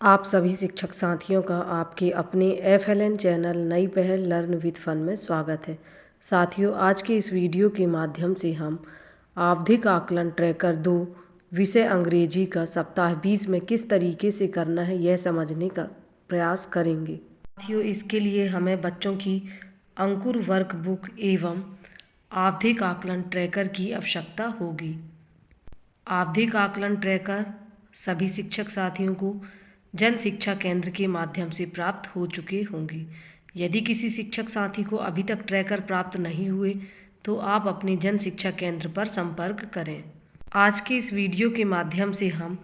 आप सभी शिक्षक साथियों का आपके अपने FLN चैनल नई पहल लर्न विद फन में स्वागत है। साथियों, आज के इस वीडियो के माध्यम से हम आवधिक आकलन ट्रैकर 2 विषय अंग्रेजी का सप्ताह 20 में किस तरीके से करना है यह समझने का प्रयास करेंगे। साथियों, इसके लिए हमें बच्चों की अंकुर वर्कबुक एवं आवधिक आकलन ट्रैकर की आवश्यकता होगी। आवधिक आकलन ट्रैकर सभी शिक्षक साथियों को जन शिक्षा केंद्र के माध्यम से प्राप्त हो चुके होंगे। यदि किसी शिक्षक साथी को अभी तक ट्रैकर प्राप्त नहीं हुए तो आप अपने जन शिक्षा केंद्र पर संपर्क करें। आज के इस वीडियो के माध्यम से हम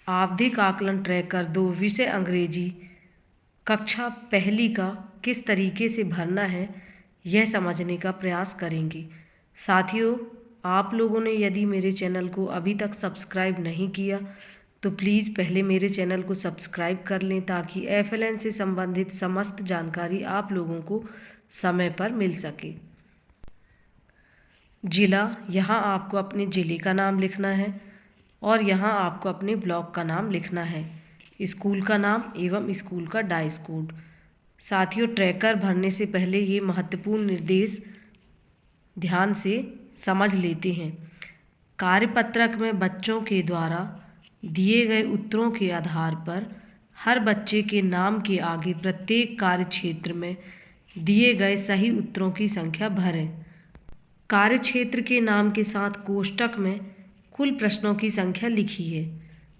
आवधिक आकलन ट्रैकर 2 विषय अंग्रेजी कक्षा पहली का किस तरीके से भरना है यह समझने का प्रयास करेंगे। साथियों, आप लोगों ने यदि मेरे चैनल को अभी तक सब्सक्राइब नहीं किया तो प्लीज़ पहले मेरे चैनल को सब्सक्राइब कर लें ताकि FLN से संबंधित समस्त जानकारी आप लोगों को समय पर मिल सके। जिला, यहाँ आपको अपने ज़िले का नाम लिखना है और यहाँ आपको अपने ब्लॉक का नाम लिखना है, स्कूल का नाम एवं स्कूल का डाइस कोड। साथियों, ट्रैकर भरने से पहले ये महत्वपूर्ण निर्देश ध्यान से समझ लेते हैं। कार्यपत्रक में बच्चों के द्वारा दिए गए उत्तरों के आधार पर हर बच्चे के नाम के आगे प्रत्येक कार्य क्षेत्र में दिए गए सही उत्तरों की संख्या भरें। कार्य क्षेत्र के नाम के साथ कोष्ठक में कुल प्रश्नों की संख्या लिखिए।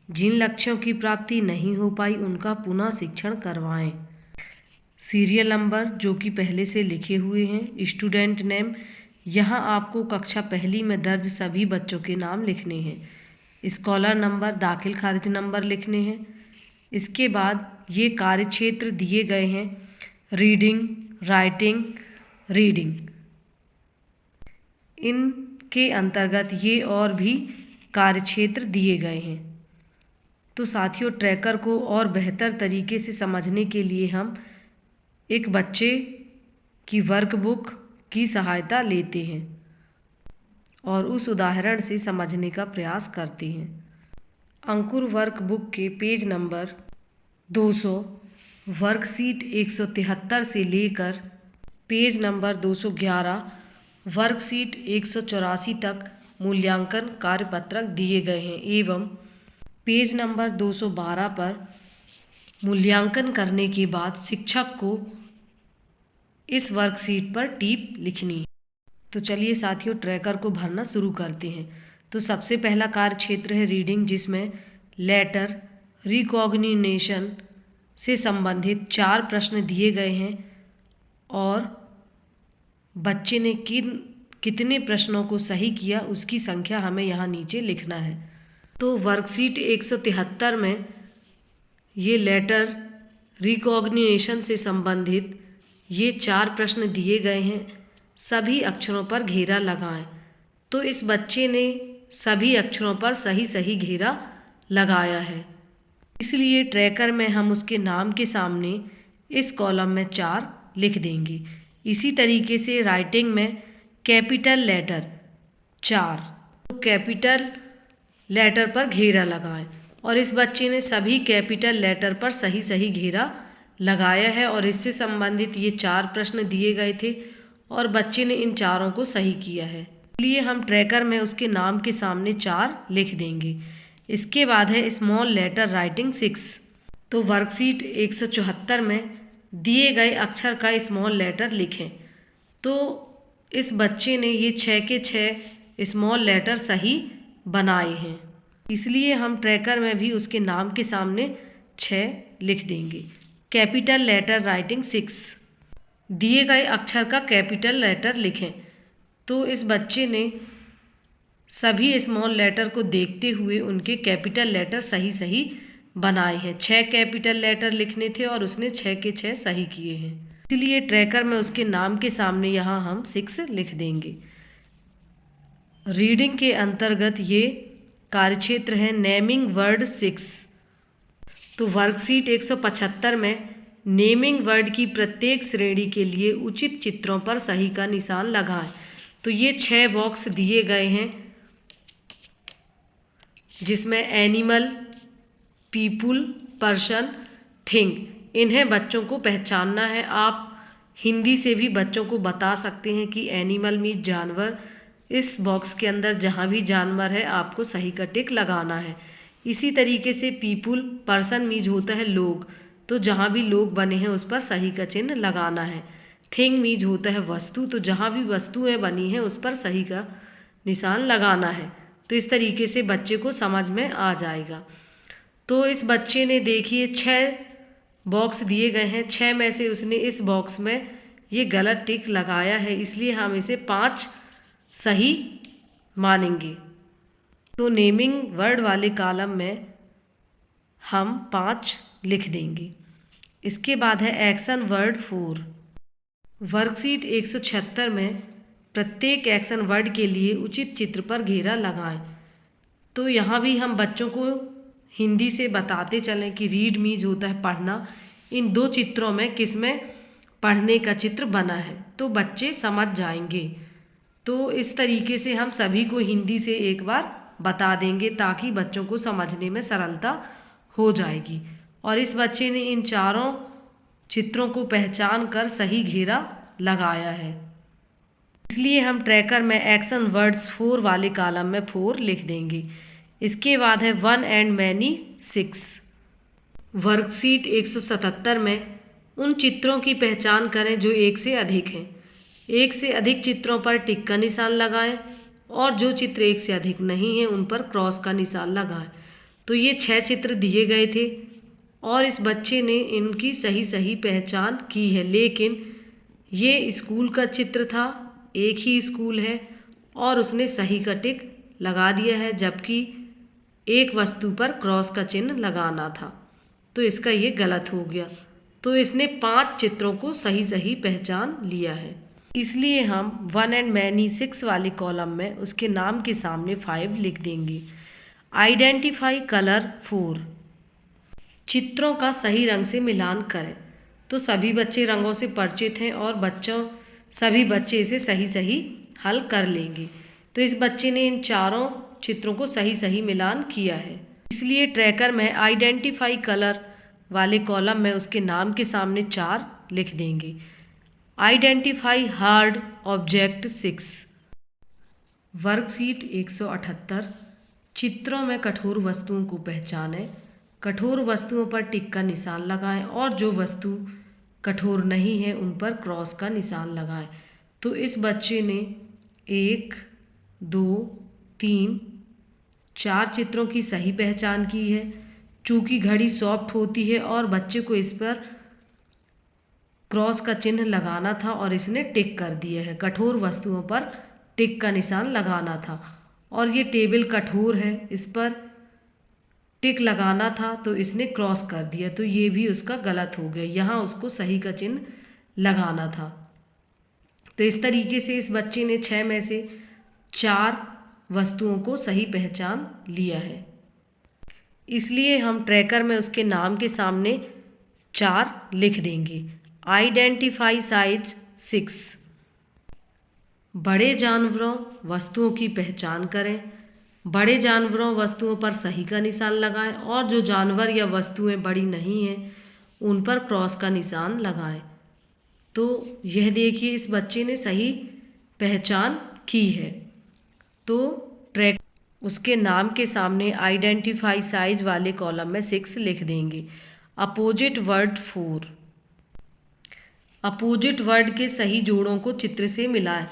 जिन लक्ष्यों की प्राप्ति नहीं हो पाई उनका पुनः शिक्षण करवाएं। सीरियल नंबर जो कि पहले से लिखे हुए हैं। स्टूडेंट नेम, यहाँ आपको कक्षा पहली में दर्ज सभी बच्चों के नाम लिखने हैं। स्कॉलर नंबर, दाखिल खारिज नंबर लिखने हैं। इसके बाद ये कार्य क्षेत्र दिए गए हैं, रीडिंग, राइटिंग, रीडिंग। इनके अंतर्गत ये और भी कार्य क्षेत्र दिए गए हैं। तो साथियों, ट्रैकर को और बेहतर तरीके से समझने के लिए हम एक बच्चे की वर्कबुक की सहायता लेते हैं और उस उदाहरण से समझने का प्रयास करते हैं। अंकुर वर्कबुक के पेज नंबर 200, वर्कशीट 173 से लेकर पेज नंबर 211, वर्कशीट 184 तक मूल्यांकन कार्यपत्रक दिए गए हैं एवं पेज नंबर 212 पर मूल्यांकन करने के बाद शिक्षक को इस वर्कशीट पर टिप लिखनी है। तो चलिए साथियों, ट्रैकर को भरना शुरू करते हैं। तो सबसे पहला कार्य क्षेत्र है रीडिंग, जिसमें लेटर रिकॉग्निशन से संबंधित 4 प्रश्न दिए गए हैं और बच्चे ने कितने प्रश्नों को सही किया उसकी संख्या हमें यहाँ नीचे लिखना है। तो वर्कशीट 173 में ये लेटर रिकॉग्निशन से संबंधित ये 4 प्रश्न दिए गए हैं। सभी अक्षरों पर घेरा लगाएं। तो इस बच्चे ने सभी अक्षरों पर सही सही घेरा लगाया है, इसलिए ट्रैकर में हम उसके नाम के सामने इस कॉलम में 4 लिख देंगे। इसी तरीके से राइटिंग में कैपिटल लेटर 4, तो कैपिटल लेटर पर घेरा लगाएं और इस बच्चे ने सभी कैपिटल लेटर पर सही सही घेरा लगाया है और इससे संबंधित ये 4 प्रश्न दिए गए थे और बच्चे ने इन चारों को सही किया है, इसलिए हम ट्रैकर में उसके नाम के सामने 4 लिख देंगे। इसके बाद है स्मॉल लेटर राइटिंग 6। तो वर्कशीट 174 में दिए गए अक्षर का स्मॉल लेटर लिखें। तो इस बच्चे ने ये 6 के 6 स्मॉल लेटर सही बनाए हैं, इसलिए हम ट्रैकर में भी उसके नाम के सामने 6 लिख देंगे। कैपिटल लेटर राइटिंग 6, दिए गए अक्षर का कैपिटल लेटर लिखें। तो इस बच्चे ने सभी स्मॉल लेटर को देखते हुए उनके कैपिटल लेटर सही सही बनाए हैं। 6 कैपिटल लेटर लिखने थे और उसने 6 के 6 सही किए हैं, इसलिए ट्रैकर में उसके नाम के सामने यहाँ हम 6 लिख देंगे। रीडिंग के अंतर्गत ये कार्यक्षेत्र है नेमिंग वर्ड 6। तो वर्कशीट 175 में नेमिंग वर्ड की प्रत्येक श्रेणी के लिए उचित चित्रों पर सही का निशान लगाएं। तो ये 6 बॉक्स दिए गए हैं, जिसमें एनिमल, पीपुल, पर्सन, थिंग। इन्हें बच्चों को पहचानना है। आप हिंदी से भी बच्चों को बता सकते हैं कि एनिमल मीन्स जानवर। इस बॉक्स के अंदर जहाँ भी जानवर है आपको सही का टिक लगाना है। इसी तरीके से पीपुल, पर्सन मीन्स होता है लोग, तो जहाँ भी लोग बने हैं उस पर सही का चिन्ह लगाना है। थिंग मीन्स होता है वस्तु, तो जहाँ भी वस्तुएं बनी हैं उस पर सही का निशान लगाना है। तो इस तरीके से बच्चे को समझ में आ जाएगा। तो इस बच्चे ने देखिए 6 बॉक्स दिए गए हैं, 6 में से उसने इस बॉक्स में ये गलत टिक लगाया है, इसलिए हम इसे 5 सही मानेंगे। तो नेमिंग वर्ड वाले कॉलम में हम 5 लिख देंगे। इसके बाद है एक्शन वर्ड 4। वर्कशीट 176 में प्रत्येक एक्शन वर्ड के लिए उचित चित्र पर घेरा लगाएं। तो यहाँ भी हम बच्चों को हिंदी से बताते चलें कि रीड मीन्स होता है पढ़ना। इन 2 चित्रों में किस में पढ़ने का चित्र बना है, तो बच्चे समझ जाएंगे। तो इस तरीके से हम सभी को हिंदी से एक बार बता देंगे ताकि बच्चों को समझने में सरलता हो जाएगी। और इस बच्चे ने इन चारों चित्रों को पहचान कर सही घेरा लगाया है, इसलिए हम ट्रैकर में एक्शन वर्ड्स 4 वाले कॉलम में 4 लिख देंगे। इसके बाद है 1 एंड मैनी 6। वर्कशीट 177 में उन चित्रों की पहचान करें जो 1 से अधिक हैं। 1 से अधिक चित्रों पर टिक का निशान लगाएं और जो चित्र 1 से अधिक नहीं हैं उन पर क्रॉस का निशान लगाएं। तो ये 6 चित्र दिए गए थे और इस बच्चे ने इनकी सही पहचान की है, लेकिन ये स्कूल का चित्र था, एक ही स्कूल है और उसने सही का टिक लगा दिया है, जबकि एक वस्तु पर क्रॉस का चिन्ह लगाना था, तो इसका ये गलत हो गया। तो इसने 5 चित्रों को सही पहचान लिया है, इसलिए हम 1 एंड मैनी 6 वाले कॉलम में उसके नाम के सामने 5 लिख देंगे। Identify colour 4। चित्रों का सही रंग से मिलान करें। तो सभी बच्चे रंगों से परिचित हैं और सभी बच्चे इसे सही हल कर लेंगे। तो इस बच्चे ने इन चारों चित्रों को सही मिलान किया है, इसलिए ट्रैकर में आइडेंटिफाई कलर वाले कॉलम में उसके नाम के सामने 4 लिख देंगे। Identify hard object 6। वर्कशीट 178। चित्रों में कठोर वस्तुओं को पहचानें। कठोर वस्तुओं पर टिक का निशान लगाएं और जो वस्तु कठोर नहीं है उन पर क्रॉस का निशान लगाएं। तो इस बच्चे ने 1, 2, 3, 4 चित्रों की सही पहचान की है। चूँकि घड़ी सॉफ्ट होती है और बच्चे को इस पर क्रॉस का चिन्ह लगाना था और इसने टिक कर दिया है। कठोर वस्तुओं पर टिक का निशान लगाना था और ये टेबल कठोर है, इस पर टिक लगाना था तो इसने क्रॉस कर दिया, तो ये भी उसका गलत हो गया। यहाँ उसको सही का चिन्ह लगाना था। तो इस तरीके से इस बच्चे ने 6 में से 4 वस्तुओं को सही पहचान लिया है, इसलिए हम ट्रैकर में उसके नाम के सामने 4 लिख देंगे। Identify size 6। बड़े जानवरों वस्तुओं की पहचान करें। बड़े जानवरों वस्तुओं पर सही का निशान लगाएं और जो जानवर या वस्तुएं बड़ी नहीं हैं उन पर क्रॉस का निशान लगाएं। तो यह देखिए इस बच्चे ने सही पहचान की है। तो ट्रैक उसके नाम के सामने आइडेंटिफाई साइज वाले कॉलम में 6 लिख देंगे। Opposite word 4। अपोजिट वर्ड के सही जोड़ों को चित्र से मिलाएं।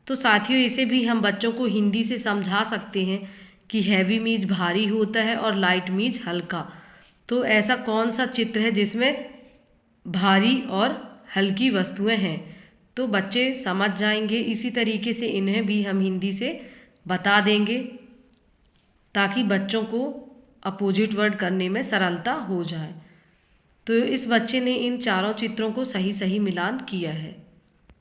तो साथियों इसे भी हम बच्चों को हिंदी से समझा सकते हैं कि हैवी मीन्स भारी होता है और लाइट मीन्स हल्का। तो ऐसा कौन सा चित्र है जिसमें भारी और हल्की वस्तुएं हैं, तो बच्चे समझ जाएंगे। इसी तरीके से इन्हें भी हम हिंदी से बता देंगे ताकि बच्चों को अपोजिट वर्ड करने में सरलता हो जाए। तो इस बच्चे ने इन चारों चित्रों को सही मिलान किया है।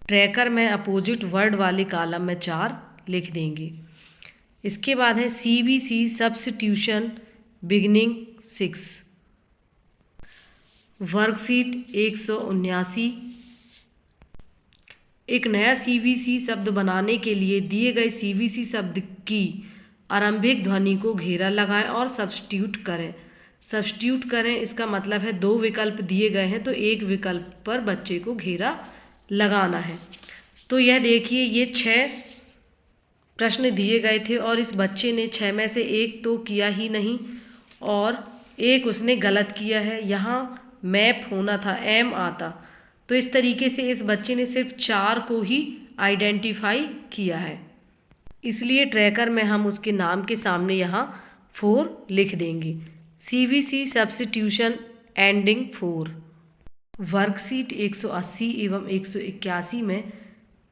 ट्रैकर में अपोजिट वर्ड वाले कॉलम में 4 लिख देंगे। इसके बाद है CBC सब्स्टिट्यूशन बिगिनिंग 6। वर्कशीट 179। एक नया CBC शब्द बनाने के लिए दिए गए CBC शब्द की आरंभिक ध्वनि को घेरा लगाएं और सब्स्टिट्यूट करें। सब्स्टिट्यूट करें, इसका मतलब है 2 विकल्प दिए गए हैं तो एक विकल्प पर बच्चे को घेरा लगाना है। तो यह देखिए, ये 6 प्रश्न दिए गए थे और इस बच्चे ने 6 में से 1 तो किया ही नहीं और 1 उसने गलत किया है। यहाँ मैप होना था, एम आता, तो इस तरीके से इस बच्चे ने सिर्फ 4 को ही आइडेंटिफाई किया है। इसलिए ट्रैकर में हम उसके नाम के सामने यहाँ 4 लिख देंगे। CBC substitution ending 4। वर्कशीट 180 एवं 181 में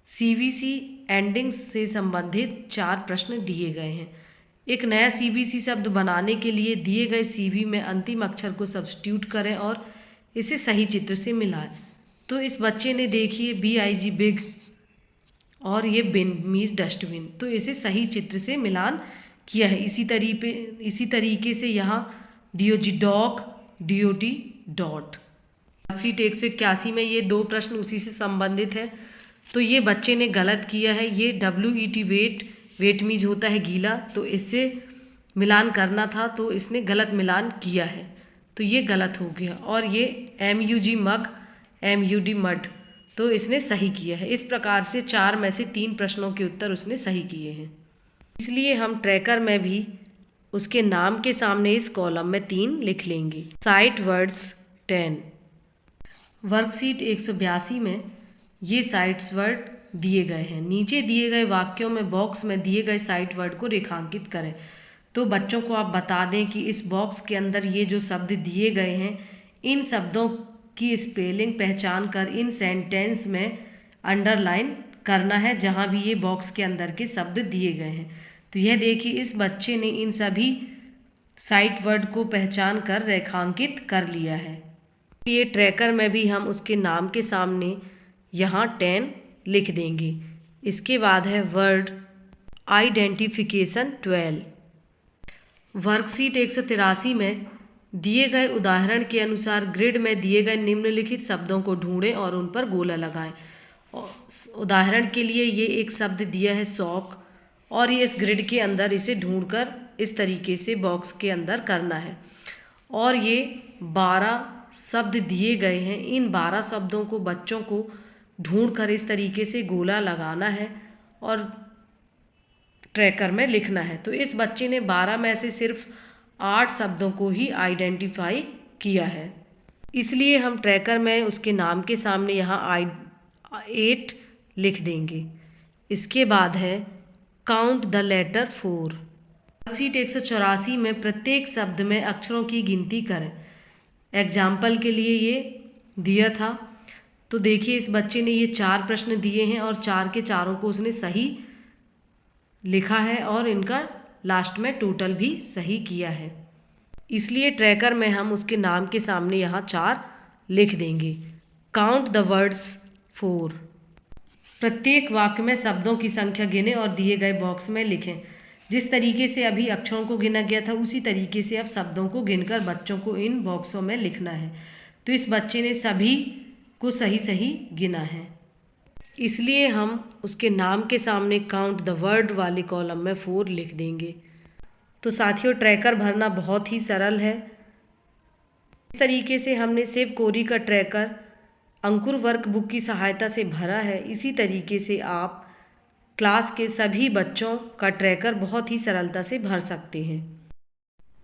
CBC एंडिंग से संबंधित 4 प्रश्न दिए गए हैं। एक नया CBC शब्द बनाने के लिए दिए गए CV में अंतिम अक्षर को सब्स्टिट्यूट करें और इसे सही चित्र से मिलाएं। तो इस बच्चे ने देखिए BIG बिग और ये बिन मीन्स डस्टबिन, तो इसे सही चित्र से मिलान किया है। इसी तरीके से यहाँ DOG dog, DOT dot. Worksheet 181 में ये 2 प्रश्न उसी से संबंधित है, तो ये बच्चे ने गलत किया है। ये WET वेट मीज होता है गीला, तो इससे मिलान करना था तो इसने गलत मिलान किया है, तो ये गलत हो गया। और ये MUG मग, MUD मड, तो इसने सही किया है। इस प्रकार से 4 में से 3 प्रश्नों के उत्तर उसने सही किए हैं। इसलिए हम ट्रैकर में भी उसके नाम के सामने इस कॉलम में 3 लिख लेंगे। Sight words 10। वर्कशीट 182 में ये साइट्स वर्ड दिए गए हैं। नीचे दिए गए वाक्यों में बॉक्स में दिए गए साइट वर्ड को रेखांकित करें। तो बच्चों को आप बता दें कि इस बॉक्स के अंदर ये जो शब्द दिए गए हैं, इन शब्दों की स्पेलिंग पहचान कर इन सेंटेंस में अंडरलाइन करना है जहाँ भी ये बॉक्स के अंदर के शब्द दिए गए हैं। तो यह देखिए, इस बच्चे ने इन सभी साइट वर्ड को पहचान कर रेखांकित कर लिया है। ये ट्रैकर में भी हम उसके नाम के सामने यहाँ 10 लिख देंगे। इसके बाद है वर्ड आइडेंटिफिकेशन 12। वर्कशीट 183 में दिए गए उदाहरण के अनुसार ग्रिड में दिए गए निम्नलिखित शब्दों को ढूंढें और उन पर गोला लगाएं। उदाहरण के लिए ये एक शब्द दिया है शौक, और ये इस ग्रिड के अंदर इसे ढूंढकर इस तरीके से बॉक्स के अंदर करना है। और ये 12 शब्द दिए गए हैं, इन 12 शब्दों को बच्चों को ढूंढकर इस तरीके से गोला लगाना है और ट्रैकर में लिखना है। तो इस बच्चे ने 12 में से सिर्फ 8 शब्दों को ही आइडेंटिफाई किया है, इसलिए हम ट्रैकर में उसके नाम के सामने यहाँ 8 लिख देंगे। इसके बाद है काउंट द लेटर 4। वर्कशीट 184 में प्रत्येक शब्द में अक्षरों की गिनती करें। एग्जाम्पल के लिए ये दिया था, तो देखिए इस बच्चे ने ये 4 प्रश्न दिए हैं और 4 के चारों को उसने सही लिखा है और इनका लास्ट में टोटल भी सही किया है। इसलिए ट्रैकर में हम उसके नाम के सामने यहाँ 4 लिख देंगे। Count the words 4। प्रत्येक वाक्य में शब्दों की संख्या गिने और दिए गए बॉक्स में लिखें। जिस तरीके से अभी अक्षरों को गिना गया था उसी तरीके से अब शब्दों को गिनकर बच्चों को इन बॉक्सों में लिखना है। तो इस बच्चे ने सभी को सही सही गिना है, इसलिए हम उसके नाम के सामने काउंट द वर्ड वाले कॉलम में 4 लिख देंगे। तो साथियों, ट्रैकर भरना बहुत ही सरल है। इस तरीके से हमने शिव कोरी का ट्रैकर अंकुर वर्क बुक की सहायता से भरा है। इसी तरीके से आप क्लास के सभी बच्चों का ट्रैकर बहुत ही सरलता से भर सकते हैं।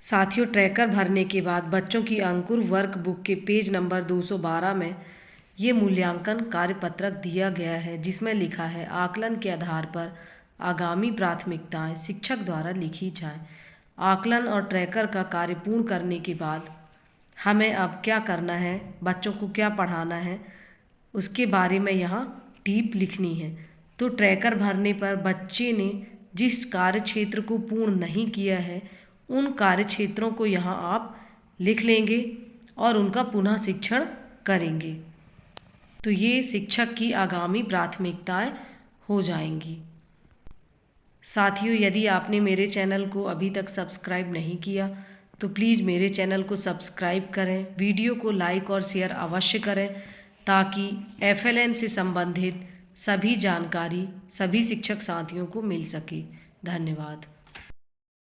साथियों, ट्रैकर भरने के बाद बच्चों की अंकुर वर्क बुक के पेज नंबर 212 में ये मूल्यांकन कार्यपत्रक दिया गया है, जिसमें लिखा है आकलन के आधार पर आगामी प्राथमिकताएं शिक्षक द्वारा लिखी जाएं। आकलन और ट्रैकर का कार्य पूर्ण करने के बाद हमें अब क्या करना है, बच्चों को क्या पढ़ाना है, उसके बारे में यहाँ टिप लिखनी है। तो ट्रैकर भरने पर बच्चे ने जिस कार्य क्षेत्र को पूर्ण नहीं किया है उन कार्य क्षेत्रों को यहाँ आप लिख लेंगे और उनका पुनः शिक्षण करेंगे। तो ये शिक्षक की आगामी प्राथमिकताएं हो जाएंगी। साथियों, यदि आपने मेरे चैनल को अभी तक सब्सक्राइब नहीं किया तो प्लीज़ मेरे चैनल को सब्सक्राइब करें, वीडियो को लाइक और शेयर अवश्य करें ताकि FLN से संबंधित सभी जानकारी सभी शिक्षक साथियों को मिल सके। धन्यवाद।